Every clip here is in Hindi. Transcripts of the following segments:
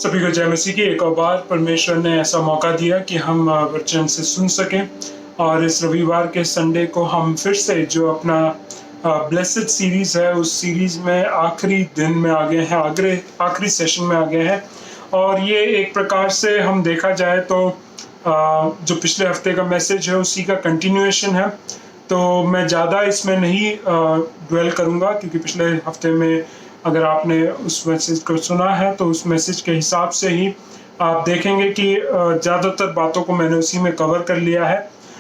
सभी को जय मसीह की। एक और बार परमेश्वर ने ऐसा मौका दिया कि हम वचन से सुन सकें, और इस रविवार के संडे को हम फिर से जो अपना ब्लेसेड सीरीज है उस सीरीज में आखिरी दिन में आ गए हैं, आखिरी सेशन में आ गए हैं। और ये एक प्रकार से हम देखा जाए तो जो पिछले हफ्ते का मैसेज है उसी का कंटिन्यूएशन है। तो मैं ज़्यादा इसमें नहीं ड्वेल करूँगा, क्योंकि पिछले हफ्ते में अगर आपने उस मैसेज को सुना है तो उस मैसेज के हिसाब से ही आप देखेंगे कि ज़्यादातर बातों को मैंने उसी में कवर कर लिया है।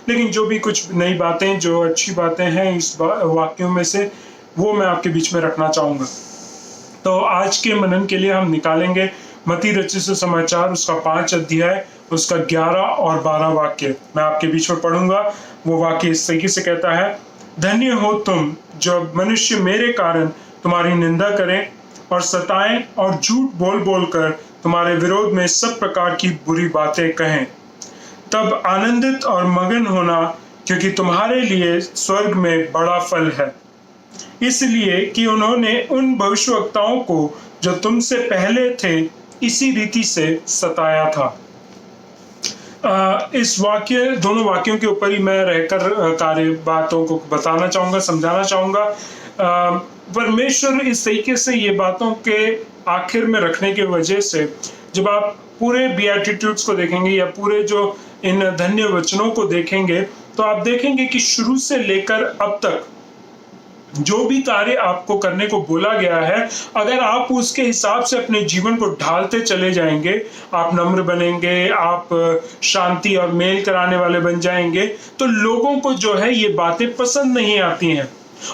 लेकिन जो भी कुछ नई बातें, जो अच्छी बातें हैं इस वाक्यों में से, वो मैं आपके बीच में रखना चाहूँगा। तो आज के मनन के लिए हम निकालेंगे मत्ती रचित सुसमाचार, उसका 5 अध्याय, उसका 11 और 12 वाक्य मैं आपके बीच में पढ़ूंगा। वो वाक्य इस तरीके से कहता है, धन्य हो तुम जब मनुष्य मेरे कारण तुम्हारी निंदा करें और सताएं और झूठ बोल बोल कर तुम्हारे विरोध में सब प्रकार की बुरी बातें कहें। तब आनंदित और मगन होना, क्योंकि तुम्हारे लिए स्वर्ग में बड़ा फल है, इसलिए कि उन्होंने उन भविष्यवक्ताओं को जो तुमसे पहले थे इसी रीति से सताया था। इस दोनों वाक्यों के ऊपर ही मैं रहकर कार्य बातों को बताना चाहूँगा, समझाना चाहूँगा। परमेश्वर इस तरीके से ये बातों के आखिर में रखने की वजह से, जब आप पूरे बीएटिट्यूड्स को देखेंगे या पूरे जो इन धन्य वचनों को देखेंगे, तो आप देखेंगे कि शुरू से लेकर अब तक जो भी कार्य आपको करने को बोला गया है, अगर आप उसके हिसाब से अपने जीवन को ढालते चले जाएंगे, आप नम्र बनेंगे, आप शांति और मेल कराने वाले बन जाएंगे, तो लोगों को जो है ये बातें पसंद नहीं आती हैं।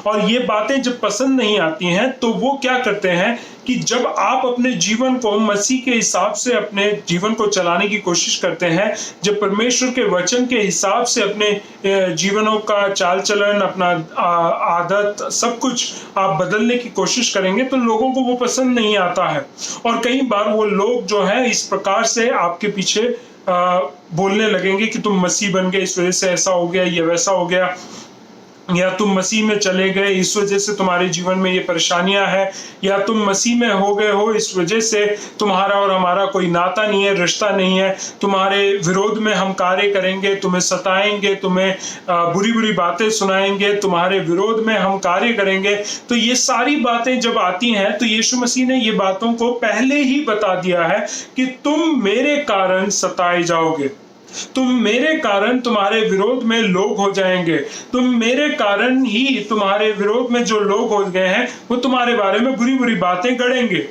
और ये बातें जब पसंद नहीं आती हैं तो वो क्या करते हैं कि जब आप अपने जीवन को मसीह के हिसाब से अपने जीवन को चलाने की कोशिश करते हैं, जब परमेश्वर के वचन के हिसाब से अपने जीवनों का चाल चलन, अपना आदत, सब कुछ आप बदलने की कोशिश करेंगे, तो लोगों को वो पसंद नहीं आता है। और कई बार वो लोग जो है इस प्रकार से आपके पीछे बोलने लगेंगे कि तुम मसीह बन गए, इस वजह से ऐसा हो गया, ये वैसा हो गया, या तुम मसीह में चले गए इस वजह से तुम्हारे जीवन में ये परेशानियां हैं, या तुम मसीह में हो गए हो इस वजह से तुम्हारा और हमारा कोई नाता नहीं है, रिश्ता नहीं है, तुम्हारे विरोध में हम कार्य करेंगे, तुम्हें सताएंगे, तुम्हें बुरी बुरी बातें सुनाएंगे, तुम्हारे विरोध में हम कार्य करेंगे। तो ये सारी बातें जब आती हैं तो यीशु मसीह ने ये बातों को पहले ही बता दिया है कि तुम मेरे कारण सताए जाओगे, तुम मेरे कारण, तुम्हारे विरोध में लोग हो जाएंगे, तुम मेरे कारण ही तुम्हारे विरोध में जो लोग हो गए हैं वो तुम्हारे बारे में बुरी बुरी बातें गढ़ेंगे।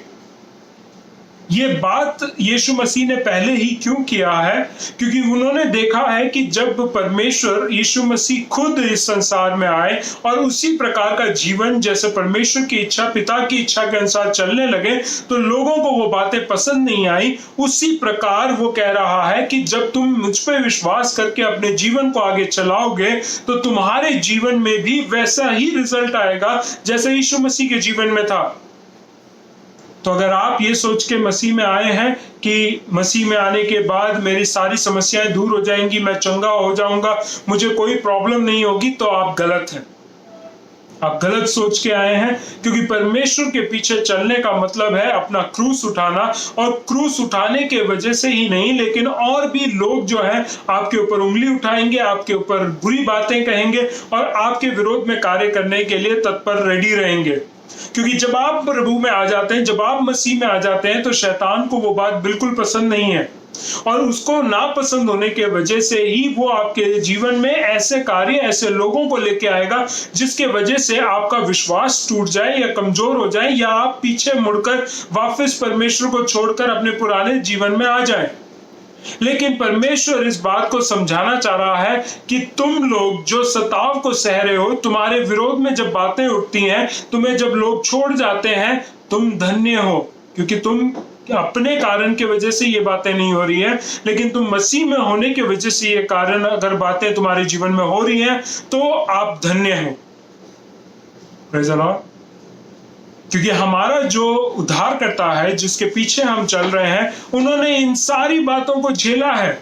ये बात यीशु मसीह ने पहले ही क्यों किया है? क्योंकि उन्होंने देखा है कि जब परमेश्वर, यीशु मसीह खुद इस संसार में आए और उसी प्रकार का जीवन जैसे परमेश्वर की इच्छा, पिता की इच्छा के अनुसार चलने लगे, तो लोगों को वो बातें पसंद नहीं आई। उसी प्रकार वो कह रहा है कि जब तुम मुझ पर विश्वास करके अपने जीवन को आगे चलाओगे तो तुम्हारे जीवन में भी वैसा ही रिजल्ट आएगा जैसे यीशु मसीह के जीवन में था। तो अगर आप ये सोच के मसीह में आए हैं कि मसीह में आने के बाद मेरी सारी समस्याएं दूर हो जाएंगी, मैं चंगा हो जाऊंगा, मुझे कोई प्रॉब्लम नहीं होगी, तो आप गलत हैं। आप गलत सोच के आए हैं, क्योंकि परमेश्वर के पीछे चलने का मतलब है अपना क्रूस उठाना, और क्रूस उठाने के वजह से ही नहीं, लेकिन और भी लोग जो है आपके ऊपर उंगली उठाएंगे, आपके ऊपर बुरी बातें कहेंगे और आपके विरोध में कार्य करने के लिए तत्पर रेडी रहेंगे। क्योंकि जब आप प्रभु में आ जाते हैं, जब आप मसीह में आ जाते हैं, तो शैतान को वो बात बिल्कुल पसंद नहीं है, और उसको नापसंद होने के वजह से ही वो आपके जीवन में ऐसे कार्य, ऐसे लोगों को लेके आएगा जिसके वजह से आपका विश्वास टूट जाए या कमजोर हो जाए, या आप पीछे मुड़कर वापस परमेश्वर को छोड़कर अपने पुराने जीवन में आ जाएं। लेकिन परमेश्वर इस बात को समझाना चाह रहा है कि तुम लोग जो सताव को सह रहे हो, तुम्हारे विरोध में जब बातें उठती हैं, तुम्हें जब लोग छोड़ जाते हैं, तुम धन्य हो, क्योंकि तुम अपने कारण की वजह से ये बातें नहीं हो रही है, लेकिन तुम मसीह में होने की वजह से ये कारण, अगर बातें तुम्हारे जीवन में हो रही हैं, तो आप धन्य हो। Praise the Lord. क्योंकि हमारा जो उद्धार करता है, जिसके पीछे हम चल रहे हैं, उन्होंने इन सारी बातों को झेला है,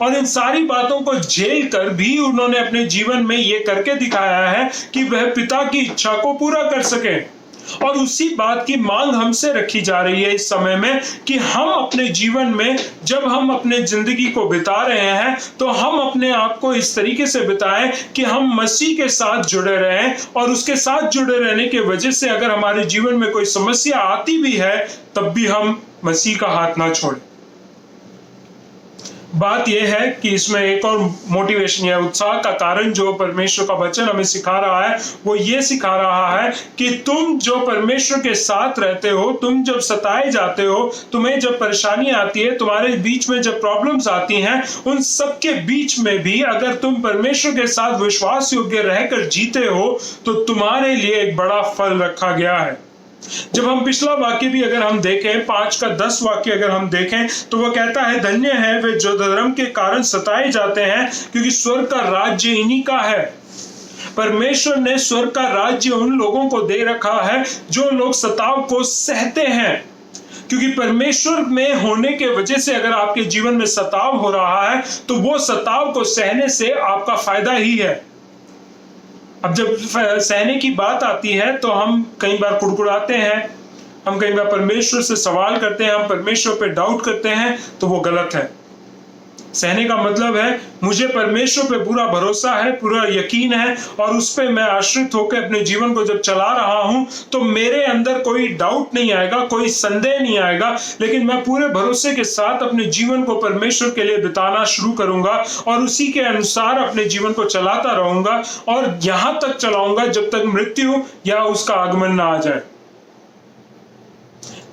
और इन सारी बातों को झेल कर भी उन्होंने अपने जीवन में ये करके दिखाया है कि वह पिता की इच्छा को पूरा कर सके। और उसी बात की मांग हमसे रखी जा रही है इस समय में कि हम अपने जीवन में जब हम अपने जिंदगी को बिता रहे हैं तो हम अपने आप को इस तरीके से बिताएं कि हम मसीह के साथ जुड़े रहें, और उसके साथ जुड़े रहने के वजह से अगर हमारे जीवन में कोई समस्या आती भी है तब भी हम मसीह का हाथ ना छोड़ें। बात यह है कि इसमें एक और मोटिवेशन या उत्साह का कारण जो परमेश्वर का वचन हमें सिखा रहा है वो ये सिखा रहा है कि तुम जो परमेश्वर के साथ रहते हो, तुम जब सताए जाते हो, तुम्हें जब परेशानी आती है, तुम्हारे बीच में जब प्रॉब्लम्स आती हैं, उन सब के बीच में भी अगर तुम परमेश्वर के साथ विश्वास योग्य रहकर जीते हो तो तुम्हारे लिए एक बड़ा फल रखा गया है। जब हम पिछला वाक्य भी अगर हम देखें, 5:10 वाक्य अगर हम देखें तो वह कहता है, धन्य है वे जो धर्म के कारण सताए जाते हैं क्योंकि स्वर्ग का राज्य इन्हीं का है। परमेश्वर ने स्वर्ग का राज्य उन लोगों को दे रखा है जो लोग सताव को सहते हैं, क्योंकि परमेश्वर में होने के वजह से अगर आपके जीवन में सताव हो रहा है तो वो सताव को सहने से आपका फायदा ही है। अब जब सहने की बात आती है तो हम कई बार कुड़कुड़ाते हैं, हम कई बार परमेश्वर से सवाल करते हैं, हम परमेश्वर पे डाउट करते हैं, तो वो गलत है। सहने का मतलब है मुझे परमेश्वर पे पूरा भरोसा है, पूरा यकीन है, और उस पे मैं आश्रित होकर अपने जीवन को जब चला रहा हूं तो मेरे अंदर कोई डाउट नहीं आएगा, कोई संदेह नहीं आएगा, लेकिन मैं पूरे भरोसे के साथ अपने जीवन को परमेश्वर के लिए बिताना शुरू करूंगा और उसी के अनुसार अपने जीवन को चलाता रहूंगा और यहां तक चलाऊंगा जब तक मृत्यु या उसका आगमन ना आ जाए।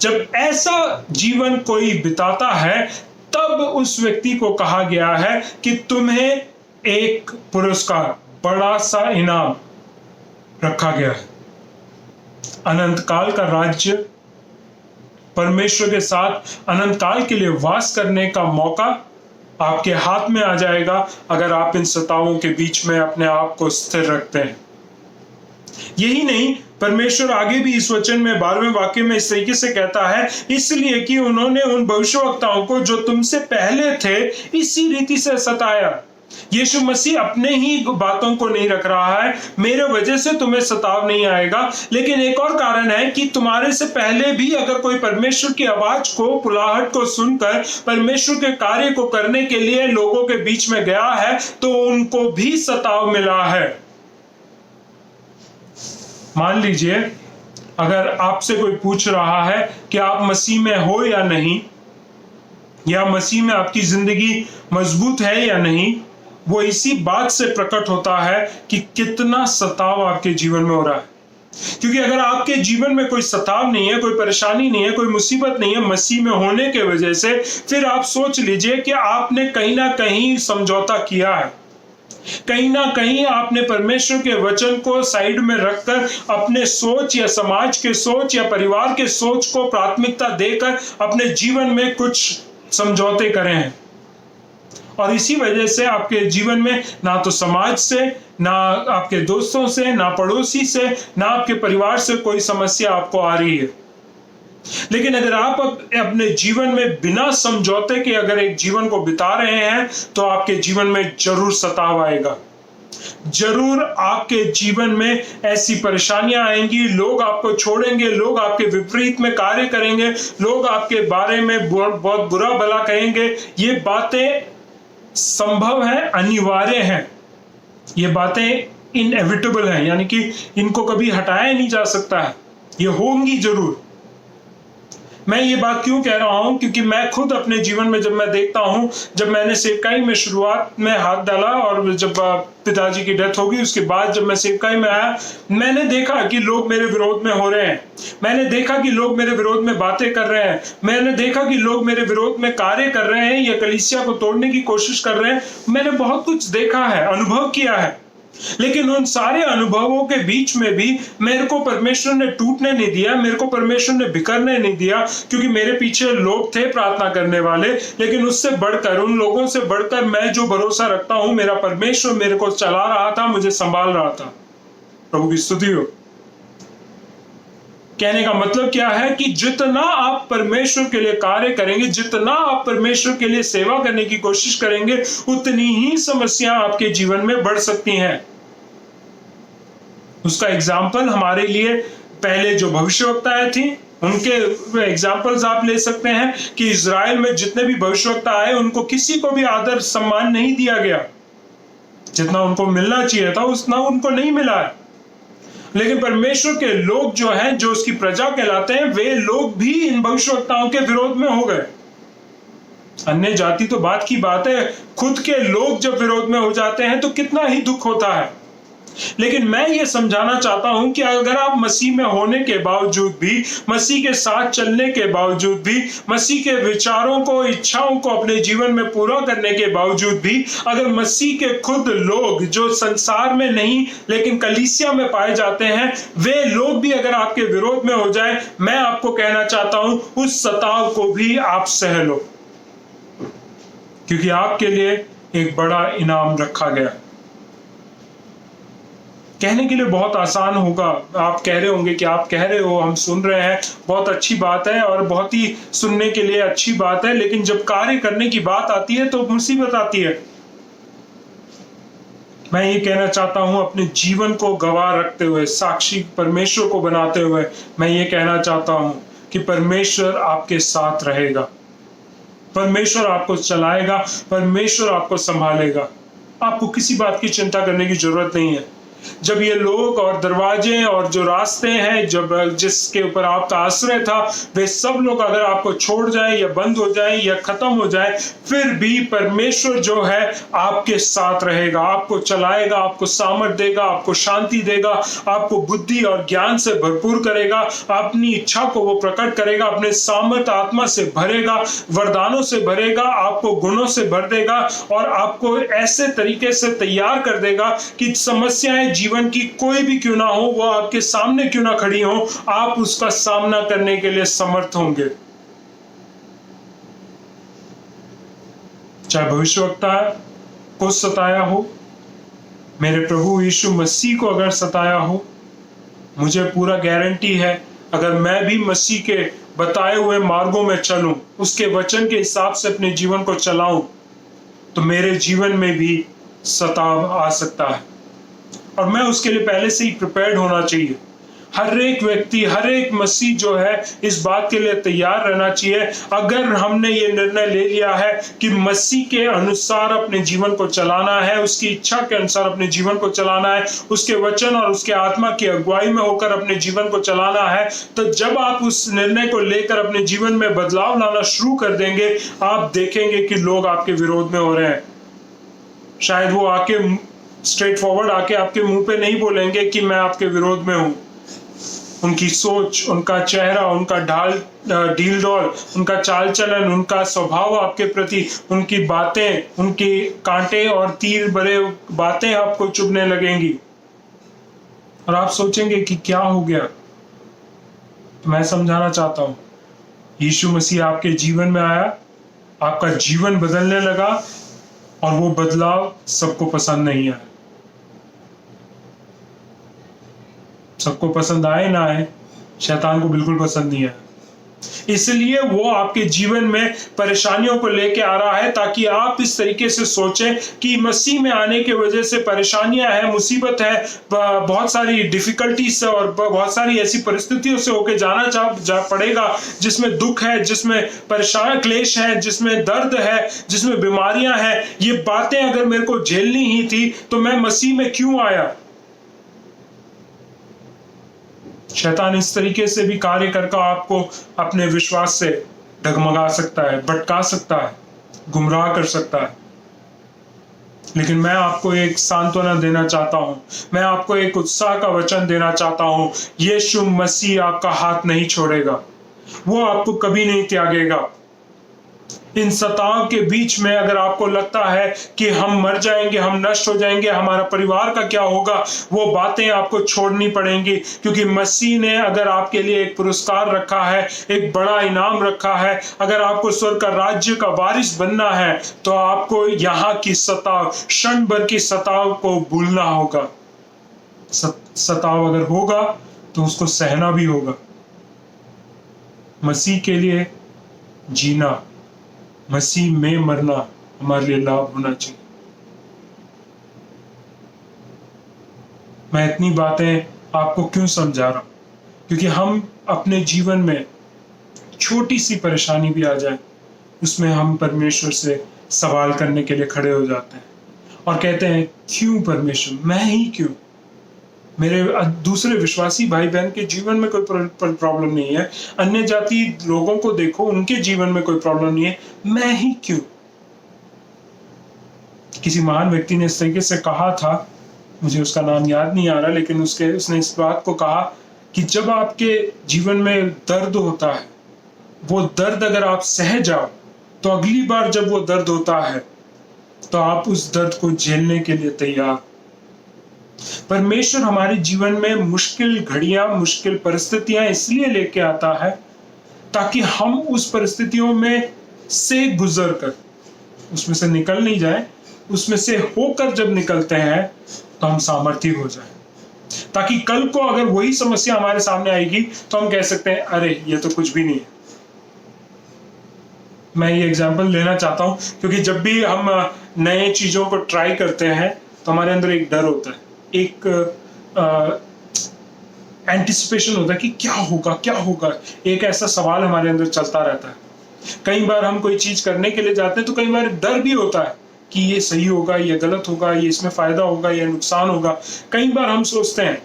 जब ऐसा जीवन कोई बिताता है तब उस व्यक्ति को कहा गया है कि तुम्हें एक पुरस्कार, बड़ा सा इनाम रखा गया है। अनंत काल का राज्य, परमेश्वर के साथ अनंत काल के लिए वास करने का मौका आपके हाथ में आ जाएगा अगर आप इन सतावों के बीच में अपने आप को स्थिर रखते हैं। यही नहीं, परमेश्वर आगे भी इस वचन में 12वें वाक्य में इस तरीके से कहता है, इसलिए कि उन्होंने उन भविष्यवक्ताओं को जो तुमसे पहले थे इसी रीति से सताया। यीशु मसीह अपने ही बातों को नहीं रख रहा है, मेरे वजह से तुम्हें सताव नहीं आएगा, लेकिन एक और कारण है कि तुम्हारे से पहले भी अगर कोई परमेश्वर की आवाज को, बुलाहट को सुनकर परमेश्वर के कार्य को करने के लिए लोगों के बीच में गया है तो उनको भी सताव मिला है। मान लीजिए अगर आपसे कोई पूछ रहा है कि आप मसीह में हो या नहीं, या मसीह में आपकी जिंदगी मजबूत है या नहीं, वो इसी बात से प्रकट होता है कि कितना सताव आपके जीवन में हो रहा है। क्योंकि अगर आपके जीवन में कोई सताव नहीं है, कोई परेशानी नहीं है, कोई मुसीबत नहीं है मसीह में होने के वजह से, फिर आप सोच लीजिए कि आपने कहीं ना कहीं समझौता किया है, कहीं ना कहीं आपने परमेश्वर के वचन को साइड में रखकर अपने सोच या समाज के सोच या परिवार के सोच को प्राथमिकता देकर अपने जीवन में कुछ समझौते करे हैं, और इसी वजह से आपके जीवन में ना तो समाज से, ना आपके दोस्तों से, ना पड़ोसी से, ना आपके परिवार से कोई समस्या आपको आ रही है। लेकिन अगर आप अपने जीवन में बिना समझौते के अगर एक जीवन को बिता रहे हैं तो आपके जीवन में जरूर सताव आएगा, जरूर आपके जीवन में ऐसी परेशानियां आएंगी, लोग आपको छोड़ेंगे, लोग आपके विपरीत में कार्य करेंगे, लोग आपके बारे में बहुत बुरा भला कहेंगे। ये बातें संभव है, अनिवार्य हैं, ये बातें इनएविटेबल हैं, यानी कि इनको कभी हटाया नहीं जा सकता है, ये होंगी जरूर। मैं ये बात क्यों कह रहा हूं, क्योंकि मैं खुद अपने जीवन में जब मैं देखता हूं, जब मैंने सेवकाई में शुरुआत में हाथ डाला और जब पिताजी की डेथ हो गई उसके बाद जब मैं सेवकाई में आया, मैंने देखा कि लोग मेरे विरोध में हो रहे हैं, मैंने देखा कि लोग मेरे विरोध में बातें कर रहे हैं, मैंने देखा कि लोग मेरे विरोध में कार्य कर रहे हैं या कलीसिया को तोड़ने की कोशिश कर रहे हैं। मैंने बहुत कुछ देखा है, अनुभव किया है, लेकिन उन सारे अनुभवों के बीच में भी मेरे को परमेश्वर ने टूटने नहीं दिया, मेरे को परमेश्वर ने बिखरने नहीं दिया, क्योंकि मेरे पीछे लोग थे प्रार्थना करने वाले। लेकिन उससे बढ़कर, उन लोगों से बढ़कर मैं जो भरोसा रखता हूं, मेरा परमेश्वर मेरे को चला रहा था, मुझे संभाल रहा था। प्रभु की स्तुति हो। कहने का मतलब क्या है कि जितना आप परमेश्वर के लिए कार्य करेंगे, जितना आप परमेश्वर के लिए सेवा करने की कोशिश करेंगे, उतनी ही समस्या आपके जीवन में बढ़ सकती हैं। उसका एग्जाम्पल हमारे लिए पहले जो भविष्यवक्ताएं थी उनके एग्जाम्पल्स आप ले सकते हैं कि इज़राइल में जितने भी भविष्यवक्ता आए उनको किसी को भी आदर सम्मान नहीं दिया गया, जितना उनको मिलना चाहिए था उतना उनको नहीं मिला है। लेकिन परमेश्वर के लोग जो हैं, जो उसकी प्रजा कहलाते हैं, वे लोग भी इन भविष्यवक्ताओं के विरोध में हो गए। अन्य जाति तो बात की बात है, खुद के लोग जब विरोध में हो जाते हैं तो कितना ही दुख होता है। लेकिन मैं ये समझाना चाहता हूं कि अगर आप मसीह में होने के बावजूद भी, मसीह के साथ चलने के बावजूद भी, मसीह के विचारों को, इच्छाओं को अपने जीवन में पूरा करने के बावजूद भी, अगर मसीह के खुद लोग जो संसार में नहीं लेकिन कलीसिया में पाए जाते हैं, वे लोग भी अगर आपके विरोध में हो जाए, मैं आपको कहना चाहता हूं उस सताव को भी आप सह लो, क्योंकि आपके लिए एक बड़ा इनाम रखा गया। कहने के लिए बहुत आसान होगा, आप कह रहे होंगे कि आप कह रहे हो, हम सुन रहे हैं, बहुत अच्छी बात है और बहुत ही सुनने के लिए अच्छी बात है, लेकिन जब कार्य करने की बात आती है तो मुसीबत आती है। मैं ये कहना चाहता हूं, अपने जीवन को गवाह रखते हुए, साक्षी परमेश्वर को बनाते हुए, मैं ये कहना चाहता हूं कि परमेश्वर आपके साथ रहेगा, परमेश्वर आपको चलाएगा, परमेश्वर आपको संभालेगा। आपको किसी बात की चिंता करने की जरूरत नहीं है। जब ये लोग और दरवाजे और जो रास्ते हैं, जब जिसके ऊपर आपका आश्रय था, वे सब लोग अगर आपको छोड़ जाएं या बंद हो जाएं या खत्म हो जाएं, फिर भी परमेश्वर जो है आपके साथ रहेगा, आपको चलाएगा, आपको सामर्थ देगा, आपको शांति देगा, आपको बुद्धि और ज्ञान से भरपूर करेगा, अपनी इच्छा को वो प्रकट करेगा, अपने सामर्थ आत्मा से भरेगा, वरदानों से भरेगा, आपको गुणों से भर देगा और आपको ऐसे तरीके से तैयार कर देगा कि समस्याएं जीवन की कोई भी क्यों ना हो, वो आपके सामने क्यों ना खड़ी हो, आप उसका सामना करने के लिए समर्थ होंगे। चाहे भविष्यवक्ता को सताया हो, मेरे प्रभु यीशु मसीह को अगर सताया हो, मुझे पूरा गारंटी है अगर मैं भी मसीह के बताए हुए मार्गों में चलूं, उसके वचन के हिसाब से अपने जीवन को चलाऊं, तो मेरे जीवन में भी सताव आ सकता है और मैं उसके लिए पहले से ही प्रिपेयर्ड होना चाहिए। हर एक व्यक्ति, हर एक मसीह जो है, इस बात के लिए तैयार रहना चाहिए। अगर हमने ये निर्णय ले लिया है कि मसीह के अनुसार अपने जीवन को चलाना है, उसकी इच्छा के अनुसार अपने जीवन को चलाना है, उसके वचन और उसके आत्मा की अगुवाई में होकर अपने जीवन को चलाना है, तो जब आप उस निर्णय को लेकर अपने जीवन में बदलाव लाना शुरू कर देंगे, आप देखेंगे कि लोग आपके विरोध में हो रहे हैं। शायद वो आके स्ट्रेट फॉरवर्ड आके आपके मुंह पे नहीं बोलेंगे कि मैं आपके विरोध में हूं। उनकी सोच, उनका चेहरा, उनका ढील डॉल, उनका चाल चलन, उनका स्वभाव आपके प्रति, उनकी बातें, उनकी कांटे और तीर भरे बातें आपको चुभने लगेंगी और आप सोचेंगे कि क्या हो गया। तो मैं समझाना चाहता हूं, यीशु मसीह आपके जीवन में आया, आपका जीवन बदलने लगा और वो बदलाव सबको पसंद नहीं आया। सबको पसंद आए ना आए, शैतान को बिल्कुल पसंद नहीं आया। इसलिए वो आपके जीवन में परेशानियों को लेके आ रहा है, ताकि आप इस तरीके से सोचें कि मसीह में आने की वजह से परेशानियां हैं, मुसीबत है, बहुत सारी डिफिकल्टीज और बहुत सारी ऐसी परिस्थितियों से होके जाना पड़ेगा जिसमें दुख है, जिसमें परेशान क्लेश है, जिसमें दर्द है, जिसमें बीमारियां हैं। ये बातें अगर मेरे को झेलनी ही थी तो मैं मसीह में क्यों आया। शैतान इस तरीके से भी कार्य करके आपको अपने विश्वास से डगमगा सकता है, भटका सकता है, गुमराह कर सकता है। लेकिन मैं आपको एक सांत्वना देना चाहता हूं, मैं आपको एक उत्साह का वचन देना चाहता हूं। यीशु मसीह आपका हाथ नहीं छोड़ेगा, वो आपको कभी नहीं त्यागेगा। इन सताव के बीच में अगर आपको लगता है कि हम मर जाएंगे, हम नष्ट हो जाएंगे, हमारा परिवार का क्या होगा, वो बातें आपको छोड़नी पड़ेंगी, क्योंकि मसीह ने अगर आपके लिए एक पुरस्कार रखा है, एक बड़ा इनाम रखा है। अगर आपको स्वर्ग का राज्य का वारिस बनना है तो आपको यहाँ की सताव, क्षण भर की सताव को भूलना होगा। सताव अगर होगा तो उसको सहना भी होगा। मसीह के लिए जीना, मसीह में मरना हमारे लिए लाभ होना चाहिए। मैं इतनी बातें आपको क्यों समझा रहा हूं? क्योंकि हम अपने जीवन में छोटी सी परेशानी भी आ जाए, उसमें हम परमेश्वर से सवाल करने के लिए खड़े हो जाते हैं और कहते हैं, क्यों परमेश्वर, मैं ही क्यों? मेरे दूसरे विश्वासी भाई बहन के जीवन में कोई प्रॉब्लम नहीं है, अन्य जाति लोगों को देखो, उनके जीवन में कोई प्रॉब्लम नहीं है, मैं ही क्यों? किसी महान व्यक्ति ने इस तरीके से कहा था, मुझे उसका नाम याद नहीं आ रहा, लेकिन उसने इस बात को कहा कि जब आपके जीवन में दर्द होता है, वो दर्द अगर आप सह जाओ, तो अगली बार जब वो दर्द होता है तो आप उस दर्द को झेलने के लिए तैयार। परमेश्वर हमारे जीवन में मुश्किल घड़ियां, मुश्किल परिस्थितियां इसलिए लेके आता है ताकि हम उस परिस्थितियों में से गुजर कर, उसमें से निकल नहीं जाए, उसमें से होकर जब निकलते हैं तो हम सामर्थी हो जाएं, ताकि कल को अगर वही समस्या हमारे सामने आएगी तो हम कह सकते हैं, अरे ये तो कुछ भी नहीं है। मैं ये एग्जांपल लेना चाहता हूं क्योंकि जब भी हम नए चीजों को ट्राई करते हैं तो हमारे अंदर एक डर होता है, एक एंटिसिपेशन होता है कि क्या होगा क्या होगा, एक ऐसा सवाल हमारे अंदर चलता रहता है। कई बार हम कोई चीज करने के लिए जाते हैं तो कई बार डर भी होता है कि ये सही होगा, ये गलत होगा, ये इसमें फायदा होगा, ये नुकसान होगा, कई बार हम सोचते हैं।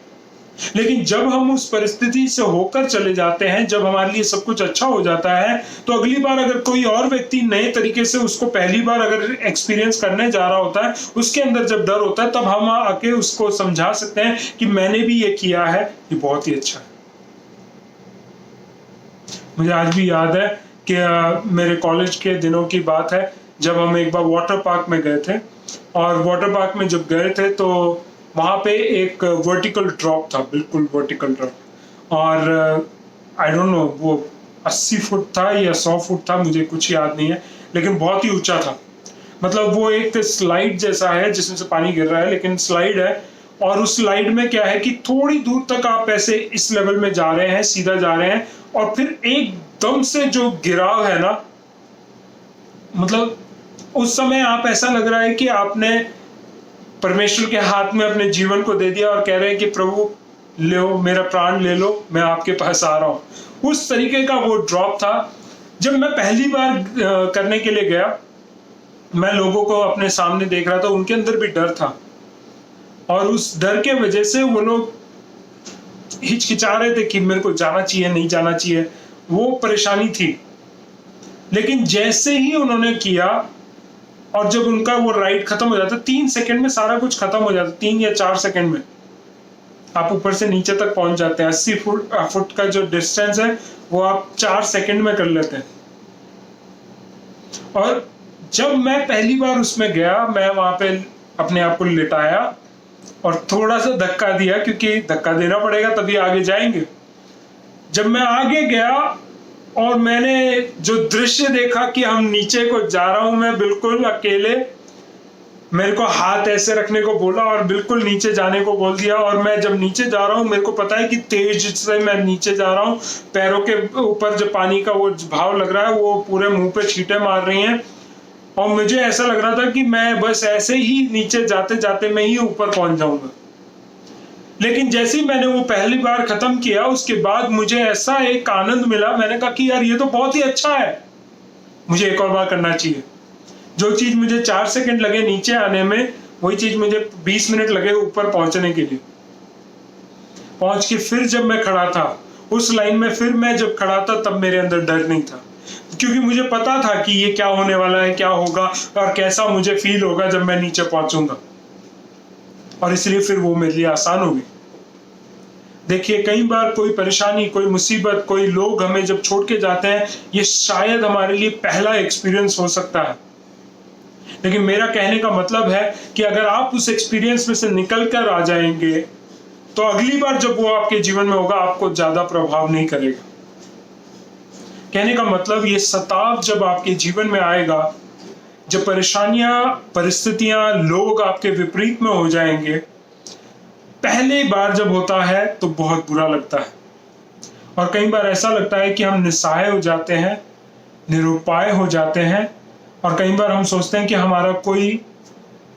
लेकिन जब हम उस परिस्थिति से होकर चले जाते हैं, जब हमारे लिए सब कुछ अच्छा हो जाता है, तो अगली बार अगर कोई और व्यक्ति नए तरीके से उसको पहली बार अगर एक्सपीरियंस करने जा रहा होता है, उसके अंदर जब डर होता है, तब हम आके उसको समझा सकते हैं कि मैंने भी ये किया है, ये बहुत ही अच्छा है। मुझे आज भी याद है कि मेरे कॉलेज के दिनों की बात है, जब हम एक बार वाटर पार्क में गए थे, और वाटर पार्क में जब गए थे तो वहाँ पे एक वर्टिकल ड्रॉप था, बिल्कुल वर्टिकल ड्रॉप, और आई डोंट नो वो 80 फुट था या 100 फुट था, मुझे कुछ याद नहीं है, लेकिन बहुत ही ऊंचा था। मतलब वो एक स्लाइड जैसा है जिसमें से पानी गिर रहा है, लेकिन स्लाइड है, और उस स्लाइड में क्या है कि थोड़ी दूर तक आप ऐसे इस लेवल में जा रहे हैं, सीधा जा रहे हैं, और फिर एकदम से जो गिराव है ना, मतलब उस समय आप ऐसा लग रहा है कि आपने परमेश्वर के हाथ में अपने जीवन को दे दिया और कह रहे हैं कि प्रभु लो, मेरा प्राण ले लो, मैं आपके पास आ रहा हूं। उस तरीके का वो ड्रॉप था। जब मैं पहली बार करने के लिए गया, मैं लोगों को अपने सामने देख रहा था, उनके अंदर भी डर था, और उस डर के वजह से वो लोग हिचकिचा रहे थे कि मेरे को जाना चाहिए, नहीं जाना चाहिए, वो परेशानी थी। लेकिन जैसे ही उन्होंने किया और जब उनका वो राइड खत्म हो जाता, 3 सेकंड में सारा कुछ खत्म हो जाता, 3 या 4 सेकंड में आप ऊपर से नीचे तक पहुंच जाते हैं। 80 फुट का जो डिस्टेंस है वो आप 4 सेकंड में कर लेते हैं। और जब मैं पहली बार उसमें गया, मैं वहां पे अपने आप को लिटाया और थोड़ा सा धक्का दिया, क्योंकि धक्का देना पड़ेगा तभी आगे जाएंगे। जब मैं आगे गया और मैंने जो दृश्य देखा कि हम नीचे को जा रहा हूं, मैं बिल्कुल अकेले, मेरे को हाथ ऐसे रखने को बोला और बिल्कुल नीचे जाने को बोल दिया, और मैं जब नीचे जा रहा हूं, मेरे को पता है कि तेज से मैं नीचे जा रहा हूं, पैरों के ऊपर जो पानी का वो भाव लग रहा है वो पूरे मुंह पे छींटे मार रही हैं, और मुझे ऐसा लग रहा था कि मैं बस ऐसे ही नीचे जाते जाते मैं ही ऊपर पहुंच जाऊंगा। लेकिन जैसे ही मैंने वो पहली बार खत्म किया, उसके बाद मुझे ऐसा एक आनंद मिला, मैंने कहा कि यार ये तो बहुत ही अच्छा है, मुझे एक और बार करना चाहिए। जो चीज मुझे 4 सेकंड लगे नीचे आने में, वही चीज मुझे 20 मिनट लगे ऊपर पहुंचने के लिए। पहुंच के फिर जब मैं खड़ा था उस लाइन में, फिर मैं जब खड़ा था तब मेरे अंदर डर नहीं था, क्योंकि मुझे पता था कि ये क्या होने वाला है, क्या होगा और कैसा मुझे फील होगा जब मैं नीचे पहुंचूंगा, और इसलिए फिर वो मेरे लिए आसान हो गई। देखिए, कई बार कोई परेशानी, कोई मुसीबत, कोई लोग हमें जब छोड़ के जाते हैं, ये शायद हमारे लिए पहला एक्सपीरियंस हो सकता है, लेकिन मेरा कहने का मतलब है कि अगर आप उस एक्सपीरियंस में से निकल कर आ जाएंगे तो अगली बार जब वो आपके जीवन में होगा आपको ज्यादा प्रभाव नहीं करेगा। कहने का मतलब, ये सताव जब आपके जीवन में आएगा, जब परेशानियां, परिस्थितियां, लोग आपके विपरीत में हो जाएंगे, पहली बार जब होता है तो बहुत बुरा लगता है, और कई बार ऐसा लगता है कि हम निस्सहाय हो जाते हैं, निरुपाय हो जाते हैं, और कई बार हम सोचते हैं कि हमारा कोई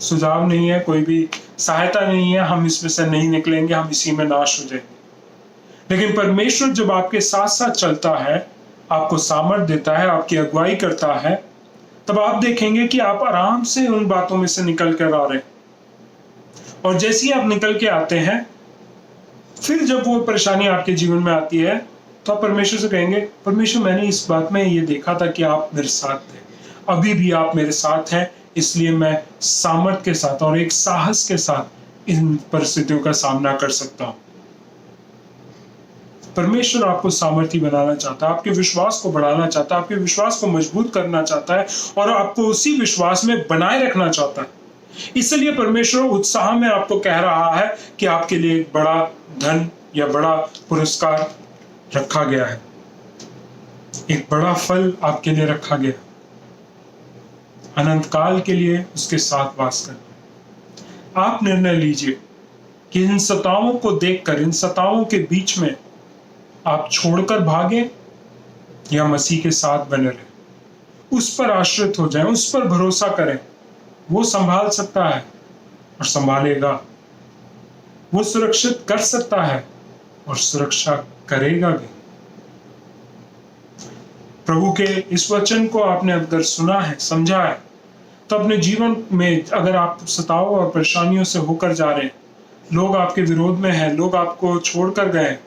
सुझाव नहीं है, कोई भी सहायता नहीं है, हम इसमें से नहीं निकलेंगे, हम इसी में नाश हो जाएंगे। लेकिन परमेश्वर जब आपके साथ साथ चलता है, आपको सामर्थ देता है, आपकी अगुवाई करता है, तब आप देखेंगे कि आप आराम से उन बातों में से निकल कर आ रहे हैं। और जैसे ही आप निकल के आते हैं, फिर जब वो परेशानी आपके जीवन में आती है, तो आप परमेश्वर से कहेंगे, परमेश्वर मैंने इस बात में ये देखा था कि आप मेरे साथ थे, अभी भी आप मेरे साथ हैं, इसलिए मैं सामर्थ के साथ और एक साहस के साथ इन परिस्थितियों का सामना कर सकता हूं। परमेश्वर आपको सामर्थी बनाना चाहता है, आपके विश्वास को बढ़ाना चाहता है, आपके विश्वास को मजबूत करना चाहता है और आपको उसी विश्वास में बनाए रखना चाहता है। इसलिए परमेश्वर उत्साह में आपको कह रहा है कि आपके लिए एक बड़ा धन या बड़ा पुरस्कार रखा गया है, एक बड़ा फल आपके लिए रखा गया, अनंत काल के लिए उसके साथ वास करना। आप निर्णय लीजिए कि इन सताओं को देखकर, इन सताओं के बीच में आप छोड़कर भागें या मसीह के साथ बने रहें, उस पर आश्रित हो जाएं, उस पर भरोसा करें। वो संभाल सकता है और संभालेगा, वो सुरक्षित कर सकता है और सुरक्षा करेगा भी। प्रभु के इस वचन को आपने अगर सुना है, समझा है, तो अपने जीवन में अगर आप सताओ और परेशानियों से होकर जा रहे हैं, लोग आपके विरोध में हैं, लोग आपको छोड़कर गए,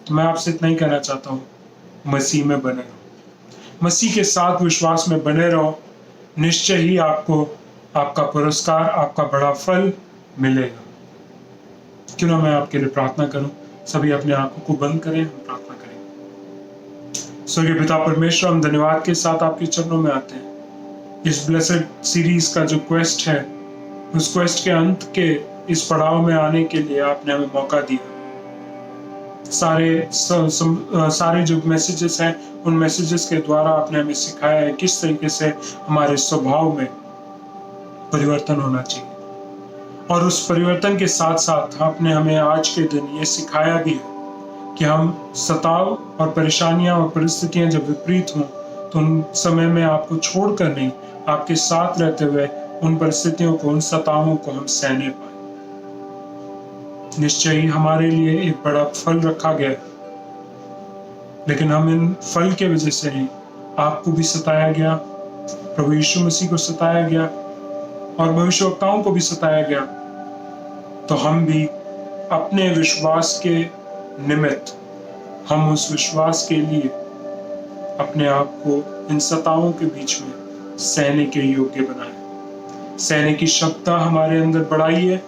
तो मैं आपसे इतना ही कहना चाहता हूँ, मसीह में बने रहो, मसीह के साथ विश्वास में बने रहो। निश्चय ही आपको आपका पुरस्कार, आपका बड़ा फल मिलेगा। क्यों ना मैं आपके लिए प्रार्थना करूं। सभी अपने आंखों को बंद करें, हम प्रार्थना करें। स्वर्गीय पिता परमेश्वर, हम धन्यवाद के साथ आपके चरणों में आते हैं। इस ब्लेसेड सीरीज का जो क्वेस्ट है, उस क्वेस्ट के अंत के इस पड़ाव में आने के लिए आपने हमें मौका दिया। सारे जो मैसेजेस हैं, उन मैसेजेस के द्वारा आपने हमें सिखाया है किस तरीके से हमारे स्वभाव में परिवर्तन होना चाहिए, और उस परिवर्तन के साथ साथ आपने हमें आज के दिन ये सिखाया भी है कि हम सताव और परेशानियां और परिस्थितियां जब विपरीत हों, तो उन समय में आपको छोड़कर नहीं, आपके साथ रहते हुए उन परिस्थितियों को, उन सतावों को हम सहने पाए। निश्चय ही हमारे लिए एक बड़ा फल रखा गया, लेकिन हम इन फल के वजह से नहीं, आपको भी सताया गया, प्रभु यीशु मसीह को सताया गया और भविष्यवक्ताओं को भी सताया गया, तो हम भी अपने विश्वास के निमित्त, हम उस विश्वास के लिए अपने आप को इन सताओं के बीच में सहने के योग्य बनाए। सहने की क्षमता हमारे अंदर बढ़ाइए,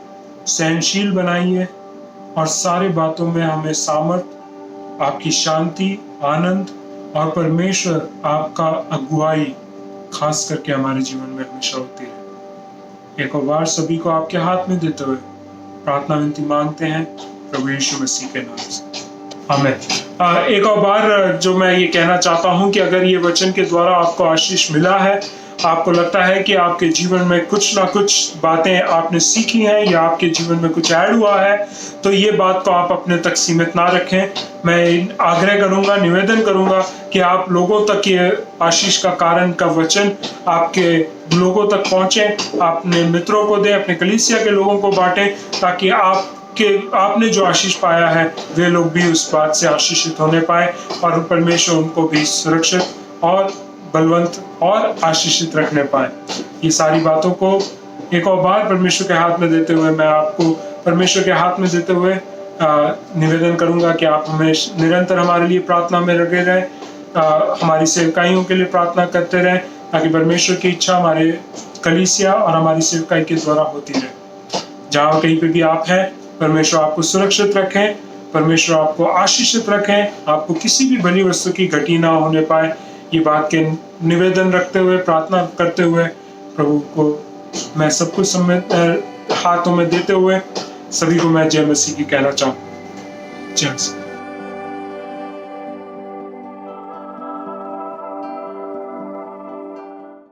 सहनशील बनाइए और सारी बातों में हमें सामर्थ, आपकी शांति, आनंद और परमेश्वर आपका अगुवाई खास करके हमारे जीवन में हमेशा होती है। एक और बार सभी को आपके हाथ में देते हुए प्रार्थना विनती मांगते हैं प्रभु यीशु मसीह के नाम से, आमीन। एक और बार जो मैं ये कहना चाहता हूँ कि अगर ये वचन के द्वारा आपको आशीष मिला है, आपको लगता है कि आपके जीवन में कुछ ना कुछ बातें आपने सीखी हैं या आपके जीवन में कुछ ऐड हुआ है, तो ये बात को आप अपने तक सीमित ना रखें। मैं आग्रह करूंगा, निवेदन करूंगा कि आप लोगों तक ये आशीष का कारण का वचन आपके लोगों तक पहुंचे, अपने मित्रों को दें, अपने कलीसिया के लोगों को बांटें, ताकि आपने जो आशीष पाया है वे लोग भी उस बात से आशीषित होने पाए और परमेश्वर उनको भी सुरक्षित और बलवंत और आशीषित रखने पाए। ये सारी बातों को एक और बार परमेश्वर के हाथ में देते हुए, मैं आपको परमेश्वर के हाथ में देते हुए निवेदन करूंगा कि आप हमें निरंतर हमारे लिए प्रार्थना में लगे रहें, हमारी सेवकाइयों के लिए प्रार्थना करते रहें, ताकि परमेश्वर की इच्छा हमारे कलीसिया और हमारी सेवकाई के द्वारा होती रहे। जहाँ कहीं पे भी आप हैं, परमेश्वर आपको सुरक्षित रखें, परमेश्वर आपको आशीषित रखें, आपको किसी भी भली वस्तु की घटी ना होने पाए। ये बात के निवेदन रखते हुए, प्रार्थना करते हुए, प्रभु को मैं सब कुछ हाथों में देते हुए सभी को मैं जय मसीह की कहना चाहूँ। जय मसीह।